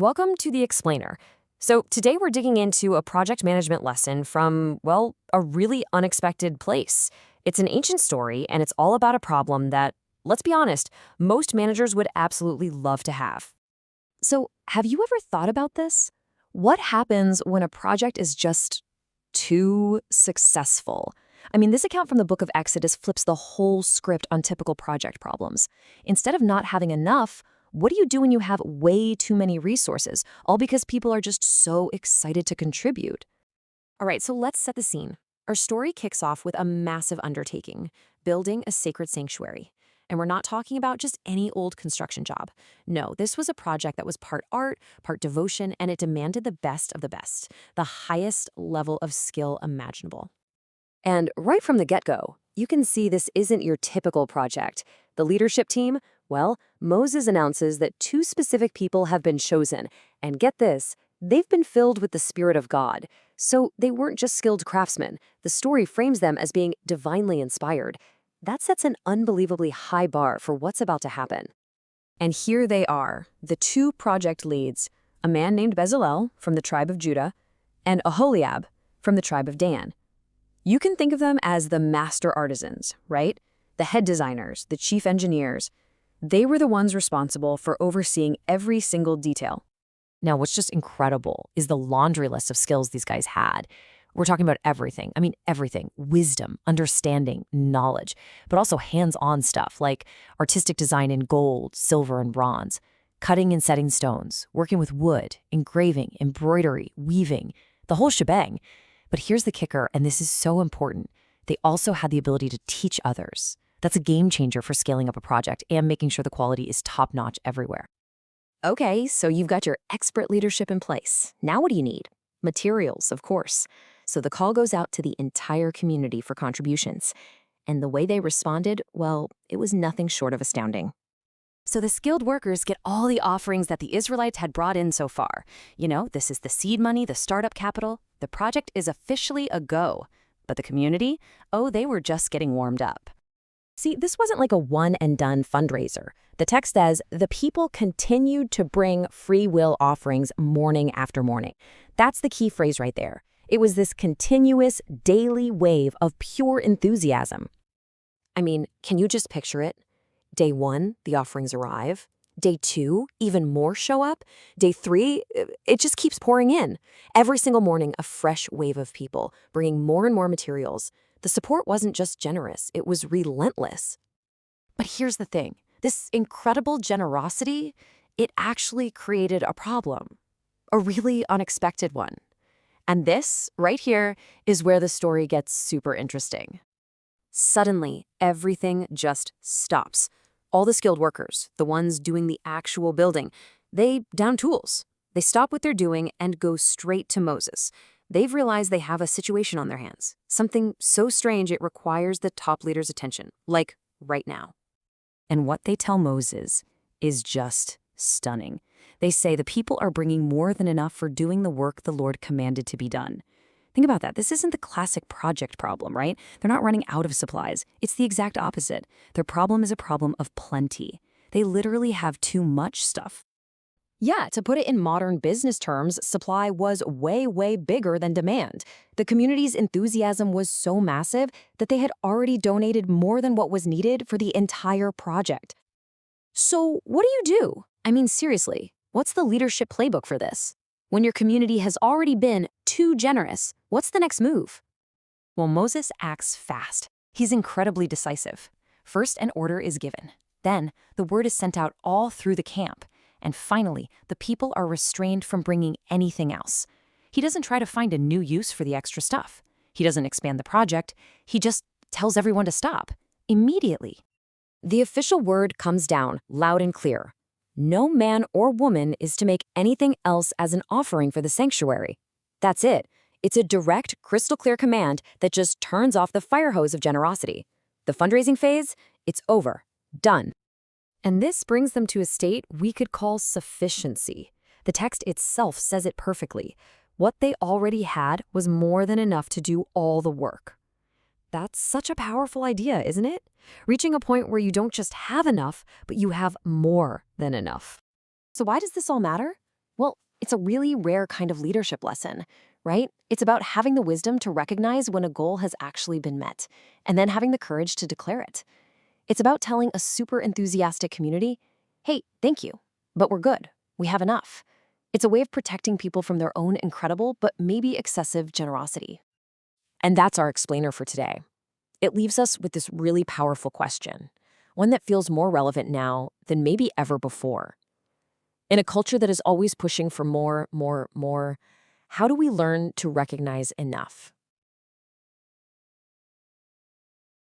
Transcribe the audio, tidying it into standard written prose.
Welcome to The Explainer. So, today we're digging into a project management lesson from, well, a really unexpected place. It's an ancient story, and it's all about a problem that, let's be honest, most managers would absolutely love to have. So, have you ever thought about this? What happens when a project is just too successful? This account from the book of Exodus flips the whole script on typical project problems. Instead of not having enough, what do you do when you have way too many resources, all because people are just so excited to contribute? All right, so let's set the scene. Our story kicks off with a massive undertaking, building a sacred sanctuary. And we're not talking about just any old construction job. No, this was a project that was part art, part devotion, and it demanded the best of the best, the highest level of skill imaginable. And right from the get-go, you can see this isn't your typical project. The leadership team, well, Moses announces that two specific people have been chosen. And get this, they've been filled with the Spirit of God. So they weren't just skilled craftsmen. The story frames them as being divinely inspired. That sets an unbelievably high bar for what's about to happen. And here they are, the two project leads, a man named Bezalel from the tribe of Judah and Aholiab from the tribe of Dan. You can think of them as the master artisans, right? The head designers, the chief engineers. They were the ones responsible for overseeing every single detail. Now, what's just incredible is the laundry list of skills these guys had. We're talking about everything. Everything. Wisdom, understanding, knowledge, but also hands-on stuff like artistic design in gold, silver, and bronze, cutting and setting stones, working with wood, engraving, embroidery, weaving, the whole shebang. But here's the kicker, and this is so important. They also had the ability to teach others. That's a game changer for scaling up a project and making sure the quality is top-notch everywhere. Okay, so you've got your expert leadership in place. Now what do you need? Materials, of course. So the call goes out to the entire community for contributions. And the way they responded, well, it was nothing short of astounding. So the skilled workers get all the offerings that the Israelites had brought in so far. This is the seed money, the startup capital. The project is officially a go. But the community? Oh, they were just getting warmed up. See, this wasn't like a one-and-done fundraiser. The text says, the people continued to bring free will offerings morning after morning. That's the key phrase right there. It was this continuous, daily wave of pure enthusiasm. Can you just picture it? Day 1, the offerings arrive. Day 2, even more show up. Day 3, it just keeps pouring in. Every single morning, a fresh wave of people, bringing more and more materials. The support wasn't just generous, it was relentless. But here's the thing. This incredible generosity, it actually created a problem. A really unexpected one. And this, right here, is where the story gets super interesting. Suddenly, everything just stops. All the skilled workers, the ones doing the actual building, they down tools. They stop what they're doing and go straight to Moses. They've realized they have a situation on their hands, something so strange it requires the top leader's attention, like right now. And what they tell Moses is just stunning. They say the people are bringing more than enough for doing the work the Lord commanded to be done. Think about that. This isn't the classic project problem, right? They're not running out of supplies. It's the exact opposite. Their problem is a problem of plenty. They literally have too much stuff. Yeah, to put it in modern business terms, supply was way, way bigger than demand. The community's enthusiasm was so massive that they had already donated more than what was needed for the entire project. So what do you do? Seriously, what's the leadership playbook for this? When your community has already been too generous, what's the next move? Well, Moses acts fast. He's incredibly decisive. First, an order is given. Then, the word is sent out all through the camp. And finally, the people are restrained from bringing anything else. He doesn't try to find a new use for the extra stuff. He doesn't expand the project. He just tells everyone to stop, immediately. The official word comes down, loud and clear. No man or woman is to make anything else as an offering for the sanctuary. That's it. It's a direct, crystal clear command that just turns off the fire hose of generosity. The fundraising phase, it's over. Done. And this brings them to a state we could call sufficiency. The text itself says it perfectly. What they already had was more than enough to do all the work. That's such a powerful idea, isn't it? Reaching a point where you don't just have enough, but you have more than enough. So why does this all matter? Well, it's a really rare kind of leadership lesson, right? It's about having the wisdom to recognize when a goal has actually been met, and then having the courage to declare it. It's about telling a super enthusiastic community, hey, thank you, but we're good. We have enough. It's a way of protecting people from their own incredible but maybe excessive generosity. And that's our explainer for today. It leaves us with this really powerful question, one that feels more relevant now than maybe ever before. In a culture that is always pushing for more, how do we learn to recognize enough?